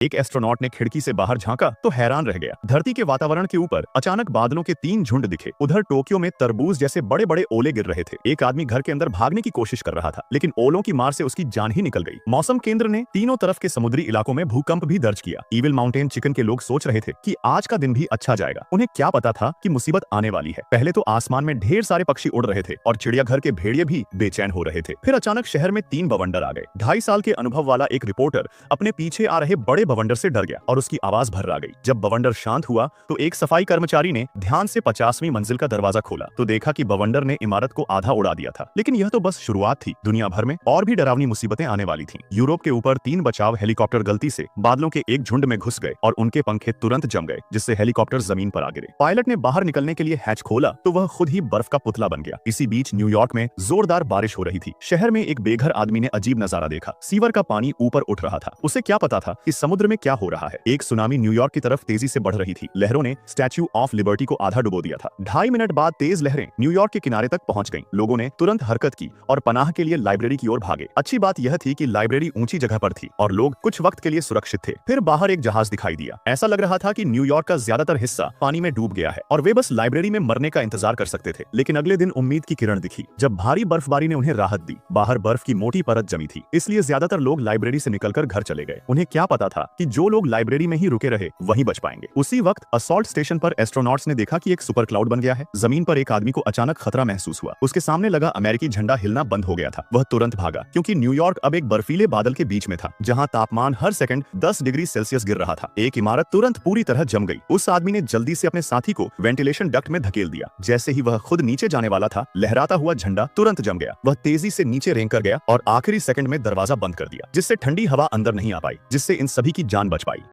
एक एस्ट्रोनॉट ने खिड़की से बाहर झांका तो हैरान रह गया। धरती के वातावरण के ऊपर अचानक बादलों के 3 झुंड दिखे। उधर टोक्यो में तरबूज जैसे बड़े बड़े ओले गिर रहे थे। एक आदमी घर के अंदर भागने की कोशिश कर रहा था, लेकिन ओलों की मार से उसकी जान ही निकल गई। मौसम केंद्र ने तीनों तरफ के समुद्री इलाकों में भूकंप भी दर्ज किया। इविल माउंटेन चिकन के लोग सोच रहे थे कि आज का दिन भी अच्छा जाएगा। उन्हें क्या पता था कि मुसीबत आने वाली है। पहले तो आसमान में ढेर सारे पक्षी उड़ रहे थे और चिड़ियाघर के भेड़िए भी बेचैन हो रहे थे। फिर अचानक शहर में 3 बवंडर आ गए। 2.5 साल के अनुभव वाला एक रिपोर्टर अपने पीछे आ रहे बड़े बवंडर से डर गया और उसकी आवाज भर्रा गई। जब बवंडर शांत हुआ तो एक सफाई कर्मचारी ने ध्यान से 50वीं मंजिल का दरवाजा खोला तो देखा कि बवंडर ने इमारत को आधा उड़ा दिया था। लेकिन यह तो बस शुरुआत थी। दुनिया भर में और भी डरावनी मुसीबतें आने वाली थीं। यूरोप के ऊपर 3 बचाव हेलीकॉप्टर गलती से बादलों के एक झुंड में घुस गए और उनके पंखे तुरंत जम गए, जिससे हेलीकॉप्टर जमीन पर आ गिरे। पायलट ने बाहर निकलने के लिए हैच खोला तो वह खुद ही बर्फ का पुतला बन गया। इसी बीच न्यूयॉर्क में जोरदार बारिश हो रही थी। शहर में एक बेघर आदमी ने अजीब नजारा देखा। सीवर का पानी ऊपर उठ रहा था। उसे क्या पता था कि समुद्र में क्या हो रहा है। एक सुनामी न्यूयॉर्क की तरफ तेजी से बढ़ रही थी। लहरों ने स्टैच्यू ऑफ लिबर्टी को आधा डुबो दिया था। 2.5 मिनट बाद तेज लहरें न्यूयॉर्क के किनारे तक पहुंच गईं। लोगों ने तुरंत हरकत की और पनाह के लिए लाइब्रेरी की ओर भागे। अच्छी बात यह थी कि लाइब्रेरी ऊंची जगह पर थी और लोग कुछ वक्त के लिए सुरक्षित थे। फिर बाहर एक जहाज दिखाई दिया। ऐसा लग रहा था कि न्यूयॉर्क का ज्यादातर हिस्सा पानी में डूब गया है और वे बस लाइब्रेरी में मरने का इंतजार कर सकते थे। लेकिन अगले दिन उम्मीद की किरण दिखी जब भारी बर्फबारी ने उन्हें राहत दी। बाहर बर्फ की मोटी परत जमी थी, इसलिए ज्यादातर लोग लाइब्रेरी से निकलकर घर चले गए। उन्हें क्या पता था कि जो लोग लाइब्रेरी में ही रुके रहे वही बच पाएंगे। उसी वक्त असॉल्ट स्टेशन पर एस्ट्रोनॉट्स ने देखा कि एक सुपर क्लाउड बन गया है। जमीन पर एक आदमी को अचानक खतरा महसूस हुआ। उसके सामने लगा अमेरिकी झंडा हिलना बंद हो गया था। वह तुरंत भागा क्योंकि न्यूयॉर्क अब एक बर्फीले बादल के बीच में था, जहां तापमान हर सेकंड 10 डिग्री सेल्सियस गिर रहा था। एक इमारत तुरंत पूरी तरह जम गई। उस आदमी ने जल्दी से अपने साथी को वेंटिलेशन डक्ट में धकेल दिया। जैसे ही वह खुद नीचे जाने वाला था, लहराता हुआ झंडा तुरंत जम गया। वह तेजी से नीचे रेंग कर गया और आखिरी सेकंड में दरवाजा बंद कर दिया, जिससे ठंडी हवा अंदर नहीं आ पाई, जिससे इन सभी की जान बच पाई।